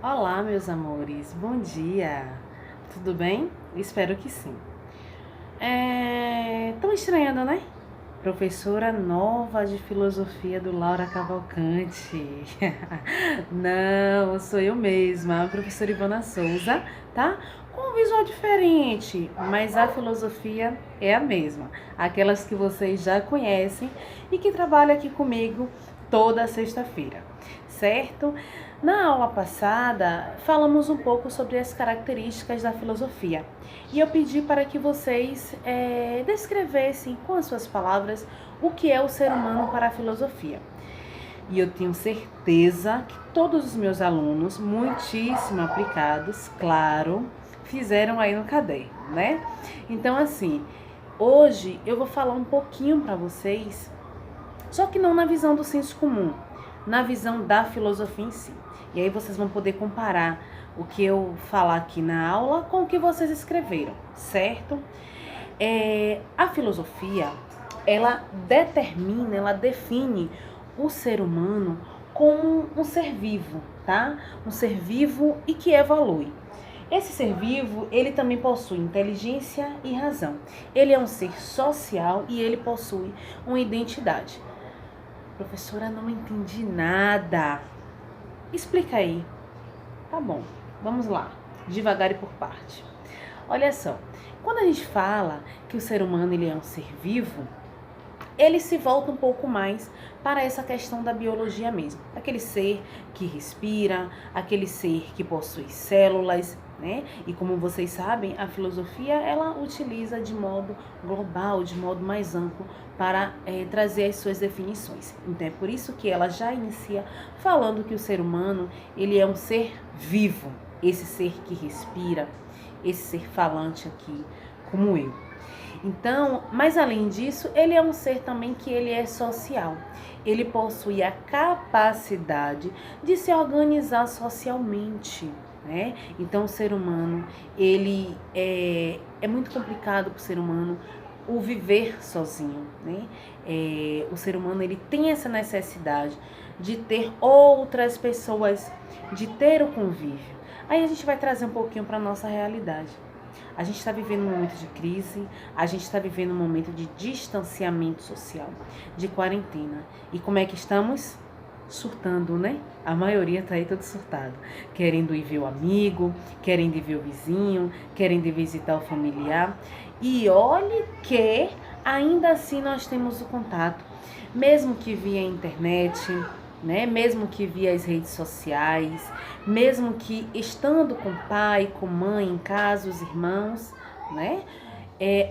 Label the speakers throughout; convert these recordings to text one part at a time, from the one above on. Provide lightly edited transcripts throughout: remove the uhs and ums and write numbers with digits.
Speaker 1: Olá, meus amores, bom dia! Tudo bem? Espero que sim. Tão estranhando, né? Professora nova de filosofia do Laura Cavalcante. Não, sou eu mesma, a professora Ivana Souza, tá? Com um visual diferente, mas a filosofia é a mesma. Aquelas que vocês já conhecem e que trabalham aqui comigo toda sexta-feira, certo? Na aula passada, falamos um pouco sobre as características da filosofia e eu pedi para que vocês descrevessem com as suas palavras o que é o ser humano para a filosofia. E eu tenho certeza que todos os meus alunos, muitíssimo aplicados, claro, fizeram aí no caderno, né? Então, assim, hoje eu vou falar um pouquinho para vocês, só que não na visão do senso comum, na visão da filosofia em si. E aí vocês vão poder comparar o que eu falar aqui na aula com o que vocês escreveram, certo? A filosofia, ela determina, ela define o ser humano como um ser vivo, tá? Um ser vivo e que evolui. Esse ser vivo, ele também possui inteligência e razão. Ele é um ser social e ele possui uma identidade. Professora, não entendi nada. Explica aí. Tá bom, vamos lá. Devagar e por parte. Olha só, quando a gente fala que o ser humano ele é um ser vivo, ele se volta um pouco mais para essa questão da biologia mesmo. Aquele ser que respira, aquele ser que possui células, né? E como vocês sabem, a filosofia ela utiliza de modo global, de modo mais amplo, para trazer as suas definições. Então é por isso que ela já inicia falando que o ser humano ele é um ser vivo, esse ser que respira, esse ser falante aqui, como eu. Então, mas além disso, ele é um ser também que ele é social. Ele possui a capacidade de se organizar socialmente, né? Então, o ser humano, ele é muito complicado para o ser humano o viver sozinho, né? O ser humano, ele tem essa necessidade de ter outras pessoas, de ter o convívio. Aí a gente vai trazer um pouquinho para a nossa realidade. A gente está vivendo um momento de crise, a gente está vivendo um momento de distanciamento social, de quarentena. E como é que estamos? Surtando, né? A maioria tá aí todo surtado, querendo ir ver o amigo, querendo ir ver o vizinho, querendo ir visitar o familiar. E olhe que ainda assim nós temos o contato, mesmo que via internet, né? Mesmo que via as redes sociais, mesmo que estando com pai, com mãe em casa, os irmãos, né?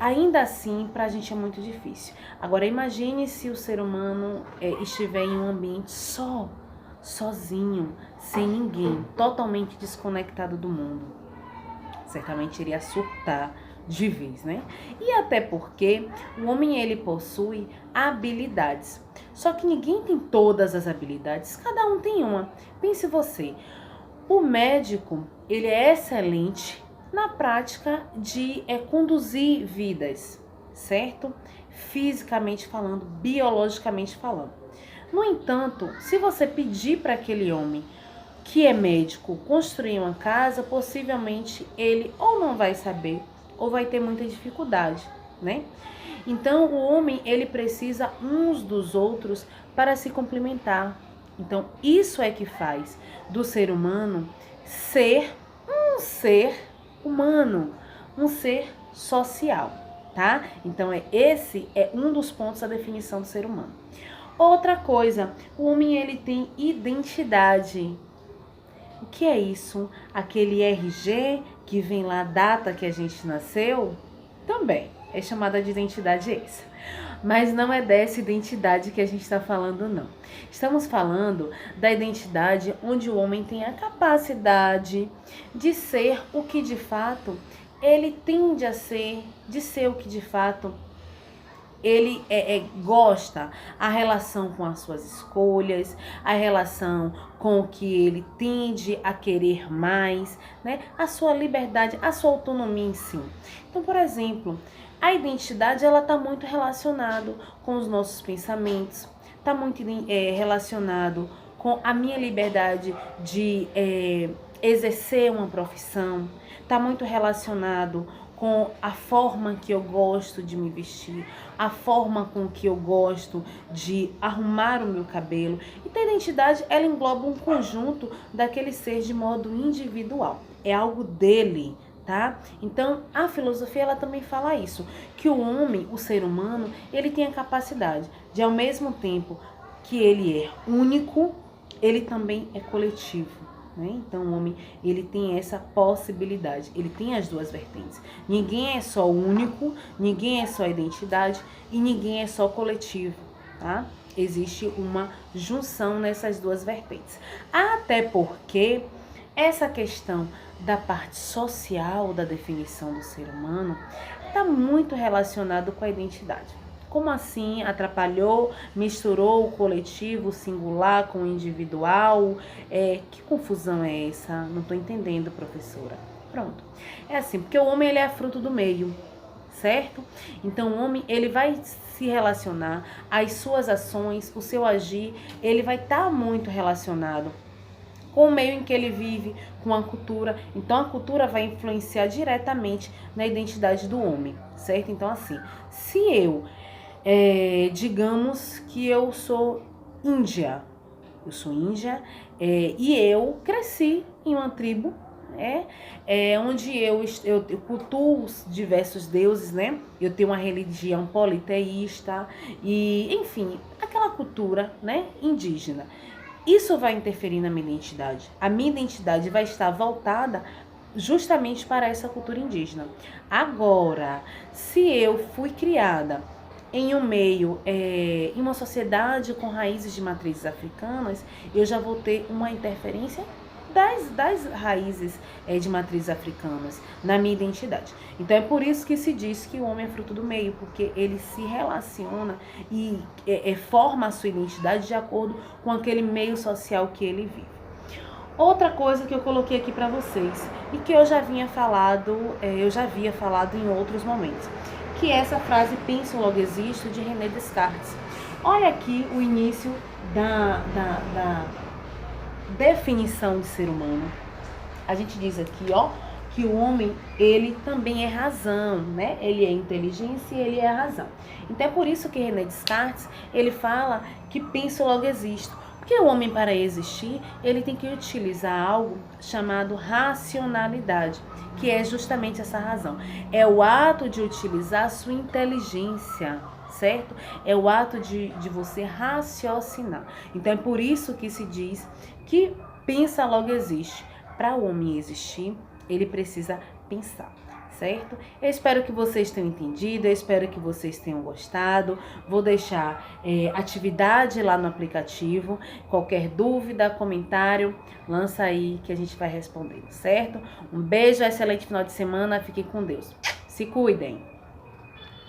Speaker 1: Ainda assim, para a gente é muito difícil. Agora, imagine se o ser humano estiver em um ambiente sozinho, sem ninguém, totalmente desconectado do mundo. Certamente iria surtar de vez, né? E até porque o homem ele possui habilidades. Só que ninguém tem todas as habilidades, cada um tem uma. Pense você, o médico, ele é excelente na prática de conduzir vidas, certo? Fisicamente falando, biologicamente falando. No entanto, se você pedir para aquele homem que é médico construir uma casa, possivelmente ele ou não vai saber ou vai ter muita dificuldade, né? Então, o homem, ele precisa uns dos outros para se complementar. Então, isso é que faz do ser humano ser um ser humano, um ser social, tá? Então, esse é um dos pontos da definição do ser humano. Outra coisa, o homem, ele tem identidade. O que é isso? Aquele RG que vem lá a data que a gente nasceu? Também é chamada de identidade essa. Mas não é dessa identidade que a gente está falando, não. Estamos falando da identidade onde o homem tem a capacidade de ser o que de fato ele tende a ser, de ser o que de fato ele gosta, a relação com as suas escolhas, a relação com o que ele tende a querer mais, né? A sua liberdade, a sua autonomia em si. Então, por exemplo, a identidade ela está muito relacionado com os nossos pensamentos, está muito relacionado com a minha liberdade de exercer uma profissão, está muito relacionado com a forma que eu gosto de me vestir, a forma com que eu gosto de arrumar o meu cabelo. Então a identidade, ela engloba um conjunto daquele ser de modo individual. É algo dele, tá? Então a filosofia, ela também fala isso, que o homem, o ser humano, ele tem a capacidade de, ao mesmo tempo que ele é único, ele também é coletivo. Então o homem, ele tem essa possibilidade, ele tem as duas vertentes. Ninguém é só único, ninguém é só identidade e ninguém é só coletivo, tá? Existe uma junção nessas duas vertentes. Até porque essa questão da parte social da definição do ser humano está muito relacionado com a identidade. Como assim atrapalhou, misturou o coletivo, o singular com o individual? Que confusão é essa? Não estou entendendo, professora. Pronto. É assim, porque o homem, ele é fruto do meio, certo? Então o homem, ele vai se relacionar, as suas ações, o seu agir, ele vai estar muito relacionado com o meio em que ele vive, com a cultura. Então a cultura vai influenciar diretamente na identidade do homem, certo? Então assim, se eu digamos que eu sou índia. E eu cresci em uma tribo, onde eu cultuo os diversos deuses, né? Eu tenho uma religião politeísta e, enfim, aquela cultura, né, indígena. Isso vai interferir na minha identidade. A minha identidade vai estar voltada justamente para essa cultura indígena. Agora, se eu fui criada em um meio, em uma sociedade com raízes de matrizes africanas, eu já vou ter uma interferência das raízes de matrizes africanas na minha identidade. Então é por isso que se diz que o homem é fruto do meio, porque ele se relaciona e forma a sua identidade de acordo com aquele meio social que ele vive. Outra coisa que eu coloquei aqui para vocês e que eu já havia falado em outros momentos, que é essa frase penso logo existo de René Descartes. Olha aqui o início da definição de ser humano. A gente diz aqui, que o homem, ele também é razão, né? Ele é inteligência e ele é razão. Então é por isso que René Descartes, ele fala que penso logo existo. Porque o homem, para existir, ele tem que utilizar algo chamado racionalidade, que é justamente essa razão. É o ato de utilizar a sua inteligência, certo? É o ato de você raciocinar. Então é por isso que se diz que pensa logo existe. Para o homem existir, ele precisa pensar, certo? Eu espero que vocês tenham entendido, eu espero que vocês tenham gostado. Vou deixar atividade lá no aplicativo. Qualquer dúvida, comentário, lança aí que a gente vai respondendo, certo? Um beijo, excelente final de semana, fiquem com Deus. Se cuidem!